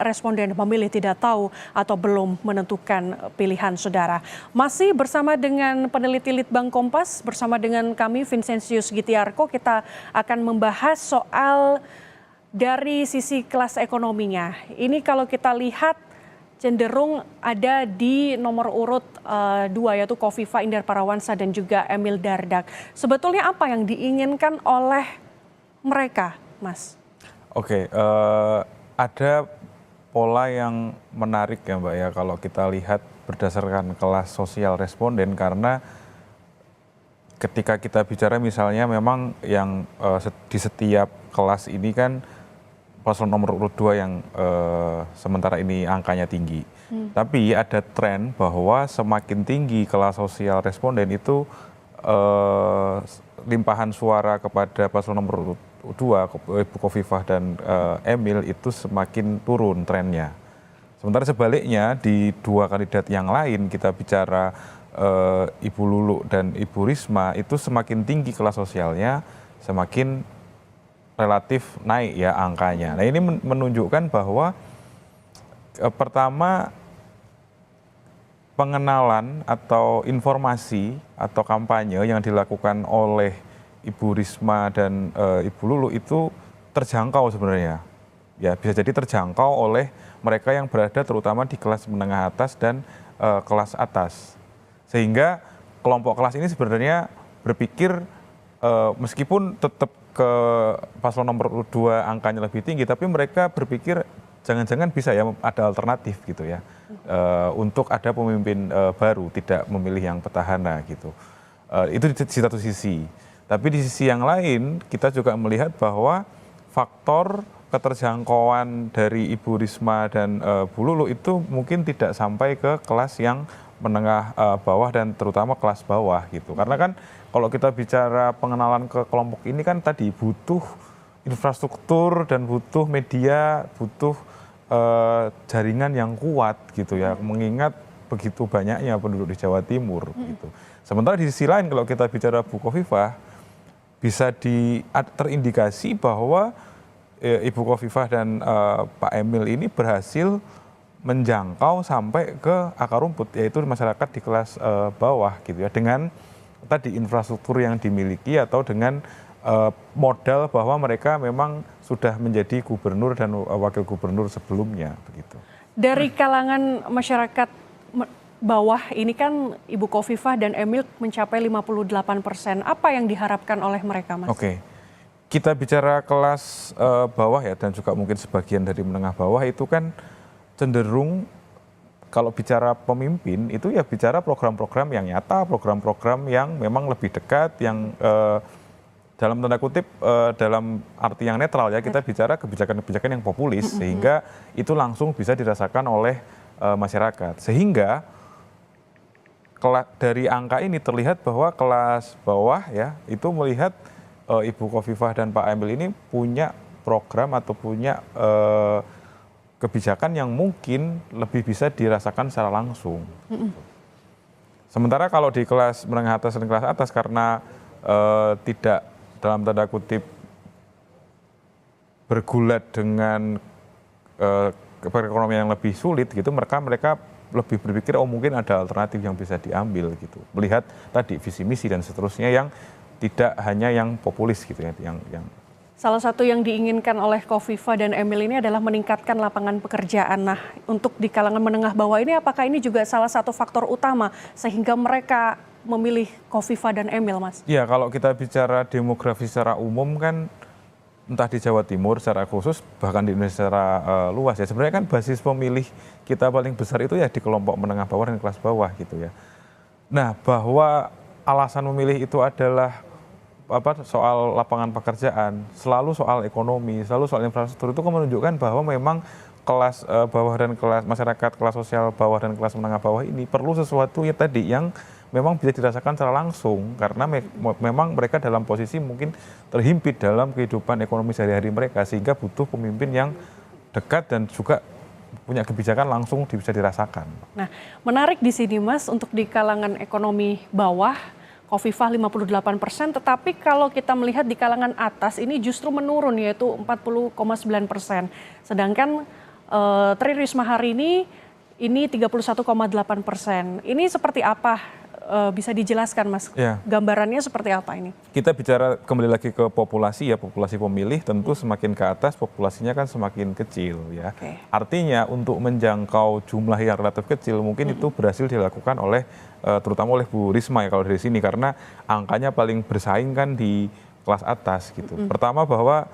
responden memilih tidak tahu atau belum menentukan pilihan saudara. Masih bersama dengan peneliti Litbang Kompas, bersama dengan kami Vincentius Gitiarko, kita akan membahas soal dari sisi kelas ekonominya. Ini kalau kita lihat cenderung ada di nomor urut 2 yaitu Kofifa Indar Parawansa dan juga Emil Dardak. Sebetulnya apa yang diinginkan oleh mereka, Mas? Oke, ada pola yang menarik ya Mbak ya kalau kita lihat berdasarkan kelas sosial responden, karena ketika kita bicara misalnya memang yang di setiap kelas ini kan paslon nomor urut 2 yang sementara ini angkanya tinggi. Tapi ada tren bahwa semakin tinggi kelas sosial responden itu limpahan suara kepada paslon nomor urut 2, Ibu Kofifah dan Emil itu semakin turun trennya. Sementara sebaliknya di dua kandidat yang lain kita bicara Ibu Luluk dan Ibu Risma itu semakin tinggi kelas sosialnya, semakin relatif naik ya angkanya. Nah ini menunjukkan bahwa pertama pengenalan atau informasi atau kampanye yang dilakukan oleh Ibu Risma dan Ibu Luluk itu terjangkau sebenarnya. Ya bisa jadi terjangkau oleh mereka yang berada terutama di kelas menengah atas dan kelas atas. Sehingga kelompok kelas ini sebenarnya berpikir meskipun tetap ke paslon nomor 2 angkanya lebih tinggi, tapi mereka berpikir jangan-jangan bisa ya ada alternatif gitu ya, untuk ada pemimpin baru, tidak memilih yang petahana gitu. Itu di satu sisi. Tapi di sisi yang lain kita juga melihat bahwa faktor keterjangkauan dari Ibu Risma dan Bu Luluk itu mungkin tidak sampai ke kelas yang menengah bawah dan terutama kelas bawah gitu. Karena kan kalau kita bicara pengenalan ke kelompok ini kan tadi butuh infrastruktur dan butuh media, butuh jaringan yang kuat gitu ya, mengingat begitu banyaknya penduduk di Jawa Timur gitu. Sementara di sisi lain kalau kita bicara Bu Kofifah, bisa terindikasi bahwa Ibu Kofifah dan Pak Emil ini berhasil menjangkau sampai ke akar rumput, yaitu masyarakat di kelas bawah gitu ya, dengan tadi infrastruktur yang dimiliki atau dengan modal bahwa mereka memang sudah menjadi gubernur dan wakil gubernur sebelumnya begitu. Dari kalangan masyarakat bawah ini kan Ibu Kofifah dan Emil mencapai 58%. Apa yang diharapkan oleh mereka, Mas? Oke. Kita bicara kelas bawah ya, dan juga mungkin sebagian dari menengah bawah itu kan cenderung kalau bicara pemimpin itu ya bicara program-program yang nyata, program-program yang memang lebih dekat, yang dalam tanda kutip dalam arti yang netral ya, kita bicara kebijakan-kebijakan yang populis, sehingga itu langsung bisa dirasakan oleh masyarakat. Sehingga dari angka ini terlihat bahwa kelas bawah ya itu melihat Ibu Kofifah dan Pak Emil ini punya program atau punya kebijakan yang mungkin lebih bisa dirasakan secara langsung. Sementara kalau di kelas menengah atas dan kelas atas karena tidak dalam tanda kutip bergulat dengan perekonomian yang lebih sulit gitu, mereka lebih berpikir oh mungkin ada alternatif yang bisa diambil gitu. Melihat tadi visi misi dan seterusnya yang tidak hanya yang populis gitu ya, yang Salah satu yang diinginkan oleh Kofifa dan Emil ini adalah meningkatkan lapangan pekerjaan. Nah, untuk di kalangan menengah bawah ini apakah ini juga salah satu faktor utama sehingga mereka memilih Kofifa dan Emil, Mas? Ya, kalau kita bicara demografi secara umum kan entah di Jawa Timur secara khusus bahkan di Indonesia secara luas ya, sebenarnya kan basis pemilih kita paling besar itu ya di kelompok menengah bawah dan kelas bawah gitu ya. Nah, bahwa alasan memilih itu adalah soal lapangan pekerjaan, selalu soal ekonomi, selalu soal infrastruktur, itu kan menunjukkan bahwa memang kelas bawah dan kelas masyarakat, kelas sosial bawah dan kelas menengah bawah ini perlu sesuatu ya tadi yang memang bisa dirasakan secara langsung karena memang mereka dalam posisi mungkin terhimpit dalam kehidupan ekonomi sehari-hari mereka sehingga butuh pemimpin yang dekat dan juga punya kebijakan langsung bisa dirasakan. Nah, menarik di sini Mas untuk di kalangan ekonomi bawah Khofifah 58%, tetapi kalau kita melihat di kalangan atas ini justru menurun yaitu 40,9%. Sedangkan Tri Risma hari ini 31,8%. Ini seperti apa? Bisa dijelaskan Mas, Ya. gambarannya seperti apa ini? Kita bicara kembali lagi ke populasi ya, populasi pemilih tentu semakin ke atas populasinya kan semakin kecil ya. Oke. Artinya untuk menjangkau jumlah yang relatif kecil mungkin itu berhasil dilakukan oleh terutama oleh Bu Risma ya kalau dari sini karena angkanya paling bersaing kan di kelas atas gitu. Pertama bahwa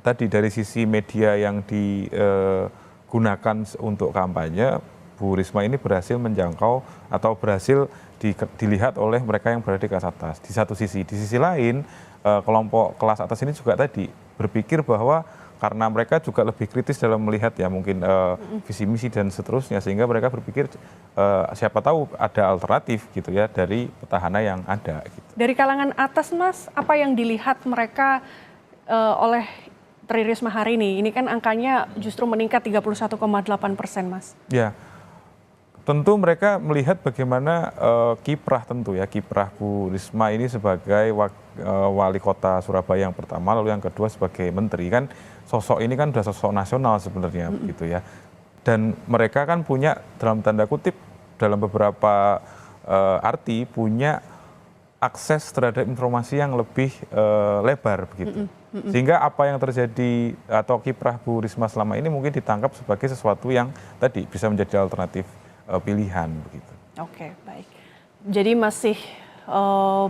tadi dari sisi media yang digunakan untuk kampanye, Bu Risma ini berhasil menjangkau atau berhasil dilihat oleh mereka yang berada di kelas atas. Di satu sisi, di sisi lain kelompok kelas atas ini juga tadi berpikir bahwa karena mereka juga lebih kritis dalam melihat ya mungkin visi misi dan seterusnya sehingga mereka berpikir siapa tahu ada alternatif gitu ya dari petahana yang ada. Gitu. Dari kalangan atas Mas, apa yang dilihat mereka oleh Tri Risma hari ini? Ini kan angkanya justru meningkat 31,8% Mas. Ya. Tentu mereka melihat bagaimana kiprah tentu ya, kiprah Bu Risma ini sebagai wali kota Surabaya yang pertama, lalu yang kedua sebagai menteri kan sosok ini kan sudah sosok nasional sebenarnya gitu ya. Dan mereka kan punya dalam tanda kutip dalam beberapa arti punya akses terhadap informasi yang lebih lebar begitu. Sehingga apa yang terjadi atau kiprah Bu Risma selama ini mungkin ditangkap sebagai sesuatu yang tadi bisa menjadi alternatif pilihan begitu. Oke, baik. Jadi masih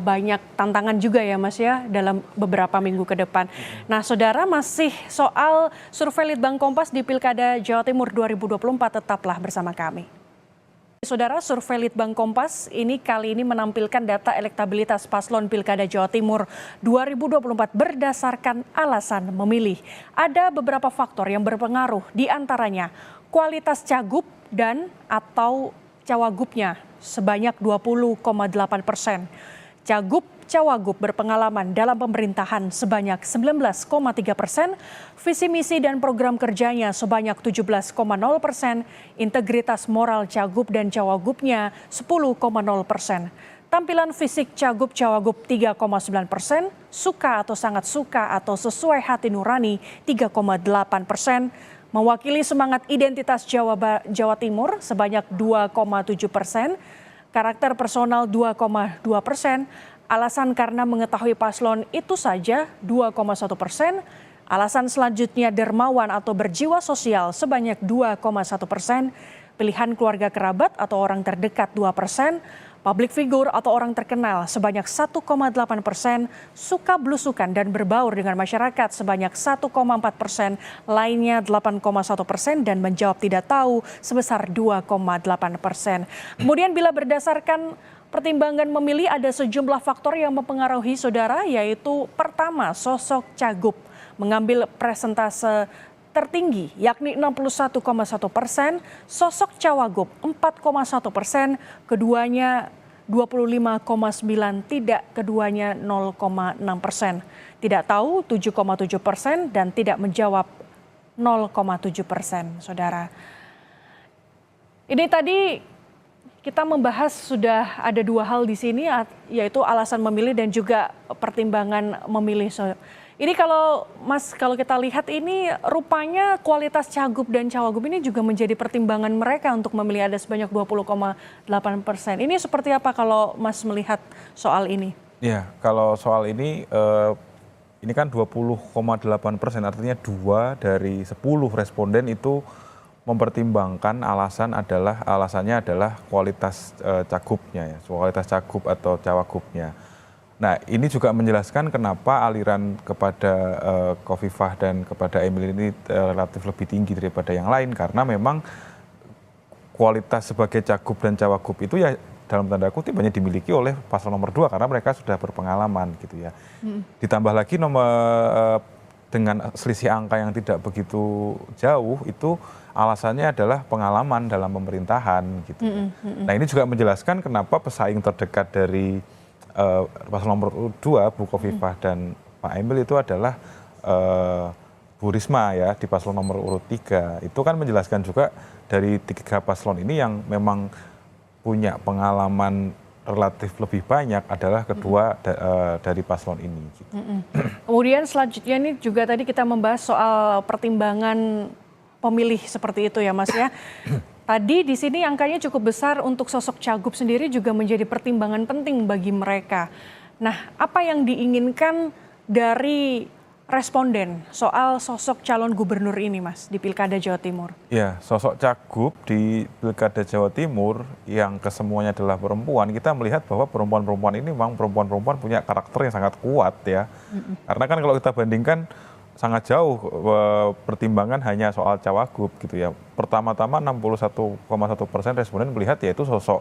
banyak tantangan juga ya Mas ya dalam beberapa minggu ke depan. Nah Saudara, masih soal survei Litbang Kompas di Pilkada Jawa Timur 2024, tetaplah bersama kami. Saudara, survei Litbang Kompas ini kali ini menampilkan data elektabilitas paslon Pilkada Jawa Timur 2024 berdasarkan alasan memilih. Ada beberapa faktor yang berpengaruh, di antaranya kualitas cagup dan atau cawagupnya sebanyak 20,8%. Cagup cawagup berpengalaman dalam pemerintahan sebanyak 19,3%, visi misi dan program kerjanya sebanyak 17,0%, integritas moral cagup dan cawagupnya 10,0%. Tampilan fisik cagup cawagup 3,9%, suka atau sangat suka atau sesuai hati nurani 3,8%, mewakili semangat identitas Jawa Timur sebanyak 2,7%, karakter personal 2,2%, alasan karena mengetahui paslon itu saja 2,1%, alasan selanjutnya dermawan atau berjiwa sosial sebanyak 2,1%, pilihan keluarga kerabat atau orang terdekat 2%, public figure atau orang terkenal sebanyak 1,8%, suka belusukan dan berbaur dengan masyarakat sebanyak 1,4%, lainnya 8,1% dan menjawab tidak tahu sebesar 2,8%. Kemudian bila berdasarkan pertimbangan memilih ada sejumlah faktor yang mempengaruhi Saudara, yaitu pertama sosok cagup mengambil persentase tertinggi yakni 61,1%, sosok cawagup 4,1%, keduanya 25,9%, tidak keduanya 0,6%. Tidak tahu 7,7% dan tidak menjawab 0,7%, Saudara. Ini tadi kita membahas sudah ada dua hal di sini, yaitu alasan memilih dan juga pertimbangan memilih. Ini kalau Mas, kalau kita lihat ini rupanya kualitas cagup dan cawagup ini juga menjadi pertimbangan mereka untuk memilih, ada sebanyak 20,8%. Ini seperti apa kalau Mas melihat soal ini? Ya, kalau soal ini kan 20,8%, artinya 2 dari 10 responden itu mempertimbangkan alasannya adalah kualitas cagupnya ya, kualitas cagup atau cawagupnya. Nah, ini juga menjelaskan kenapa aliran kepada Khofifah dan kepada Emil ini relatif lebih tinggi daripada yang lain, karena memang kualitas sebagai cagup dan cawagup itu ya dalam tanda kutip hanya dimiliki oleh paslon nomor 2 karena mereka sudah berpengalaman gitu ya. Ditambah lagi dengan selisih angka yang tidak begitu jauh itu alasannya adalah pengalaman dalam pemerintahan gitu. Nah ini juga menjelaskan kenapa pesaing terdekat dari paslon nomor 2 Bu Khofifah dan Pak Emil itu adalah Bu Risma ya di paslon nomor urut 3. Itu kan menjelaskan juga dari 3 paslon ini yang memang punya pengalaman relatif lebih banyak adalah kedua dari paslon ini. Gitu. Kemudian selanjutnya ini juga tadi kita membahas soal pertimbangan pemilih seperti itu ya Mas ya. Tadi di sini angkanya cukup besar untuk sosok Cagup sendiri juga menjadi pertimbangan penting bagi mereka. Nah, apa yang diinginkan dari responden soal sosok calon gubernur ini Mas di Pilkada Jawa Timur? Ya, sosok Cagup di Pilkada Jawa Timur yang kesemuanya adalah perempuan, kita melihat bahwa perempuan-perempuan ini memang perempuan-perempuan punya karakter yang sangat kuat ya. Karena kan kalau kita bandingkan sangat jauh pertimbangan hanya soal Cawagup gitu ya. Pertama-tama 61,1% responden melihat yaitu sosok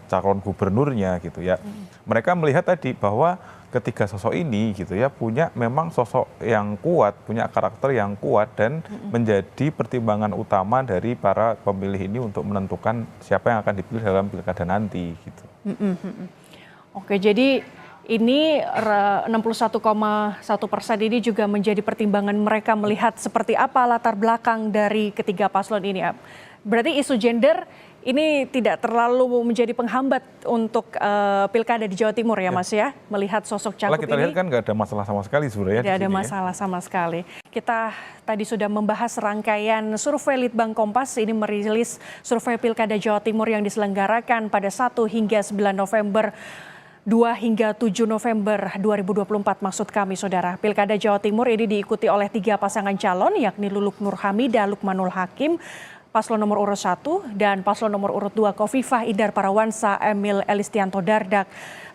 calon gubernurnya gitu ya. Mereka melihat tadi bahwa ketiga sosok ini gitu ya punya memang sosok yang kuat, punya karakter yang kuat dan menjadi pertimbangan utama dari para pemilih ini untuk menentukan siapa yang akan dipilih dalam pilkada nanti gitu. Oke, jadi ini 61,1% ini juga menjadi pertimbangan mereka melihat seperti apa latar belakang dari ketiga paslon ini. Berarti isu gender ini tidak terlalu menjadi penghambat untuk pilkada di Jawa Timur ya Mas ya, melihat sosok Cagup ini. Kita lihat kan nggak ada masalah sama sekali sebenarnya. Tidak ada masalah sama sekali. Kita tadi sudah membahas rangkaian survei Litbang Kompas, ini merilis survei Pilkada Jawa Timur yang diselenggarakan pada 1 hingga 9 November 2 hingga 7 November 2024 maksud kami saudara. Pilkada Jawa Timur ini diikuti oleh 3 pasangan calon yakni Luluk Nur Hamidah, Lukmanul Hakim, paslon nomor urut 1 dan paslon nomor urut 2 Khofifah Indar Parawansa, Emil Elistianto Dardak.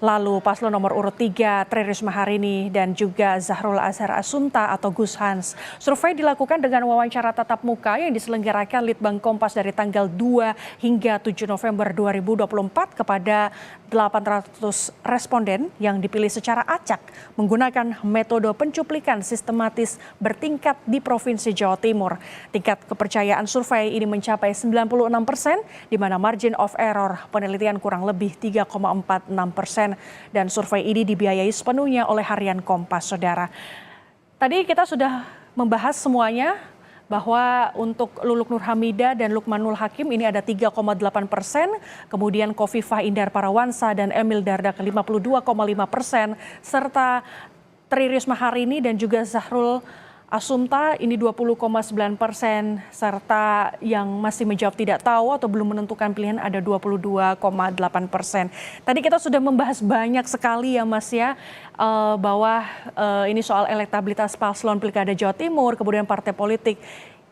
Lalu paslon nomor urut 3 Tri Risma Harini dan juga Zahrul Azhar Assunta atau Gus Hans. Survei dilakukan dengan wawancara tatap muka yang diselenggarakan Litbang Kompas dari tanggal 2 hingga 7 November 2024 kepada 800 responden yang dipilih secara acak menggunakan metode pencuplikan sistematis bertingkat di Provinsi Jawa Timur. Tingkat kepercayaan survei ini mencapai 96%, di mana margin of error penelitian kurang lebih 3,46%. Dan survei ini dibiayai sepenuhnya oleh Harian Kompas, saudara. Tadi kita sudah membahas semuanya bahwa untuk Luluk Nur Hamidah dan Lukmanul Hakim ini ada 3,8%, kemudian Khofifah Indar Parawansa dan Emil Dardak 52,5%, serta Tri Risma Harini dan juga Zahrul Assunta ini 20,9%, serta yang masih menjawab tidak tahu atau belum menentukan pilihan ada 22,8%. Tadi kita sudah membahas banyak sekali ya Mas ya, bahwa ini soal elektabilitas paslon Pilkada Jawa Timur, kemudian partai politik.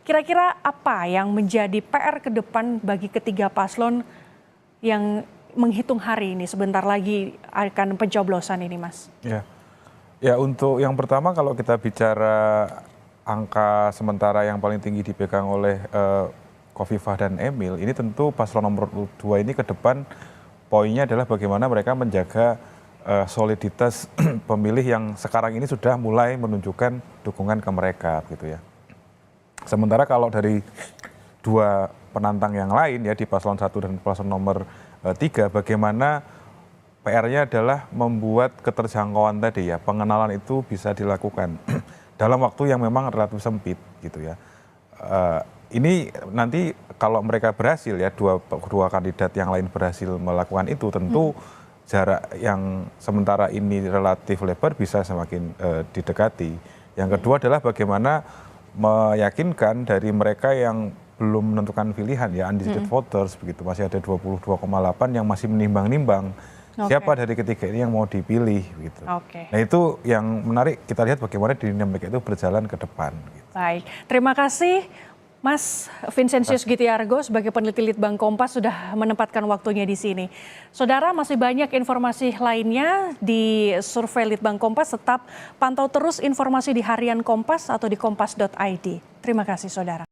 Kira-kira apa yang menjadi PR ke depan bagi ketiga paslon yang menghitung hari ini, sebentar lagi akan pencoblosan ini Mas? Ya untuk yang pertama kalau kita bicara angka sementara yang paling tinggi dipegang oleh Khofifah dan Emil, ini tentu paslon nomor 2 ini ke depan poinnya adalah bagaimana mereka menjaga soliditas pemilih yang sekarang ini sudah mulai menunjukkan dukungan ke mereka gitu ya. Sementara kalau dari 2 penantang yang lain ya di paslon 1 dan paslon nomor 3, bagaimana PR-nya adalah membuat keterjangkauan tadi ya, pengenalan itu bisa dilakukan dalam waktu yang memang relatif sempit gitu ya. Ini nanti kalau mereka berhasil ya, dua kandidat yang lain berhasil melakukan itu, tentu jarak yang sementara ini relatif lebar bisa semakin didekati. Yang kedua adalah bagaimana meyakinkan dari mereka yang belum menentukan pilihan ya, undecided voters begitu, masih ada 22,8 yang masih menimbang-nimbang. Siapa dari ketiga ini yang mau dipilih gitu. Nah itu yang menarik, kita lihat bagaimana dinamika itu berjalan ke depan. Gitu. Baik, terima kasih Mas Vincentius Gitiargo sebagai peneliti Litbang Kompas sudah menempatkan waktunya di sini. Saudara, masih banyak informasi lainnya di survei Litbang Kompas, tetap pantau terus informasi di Harian Kompas atau di kompas.id. Terima kasih saudara.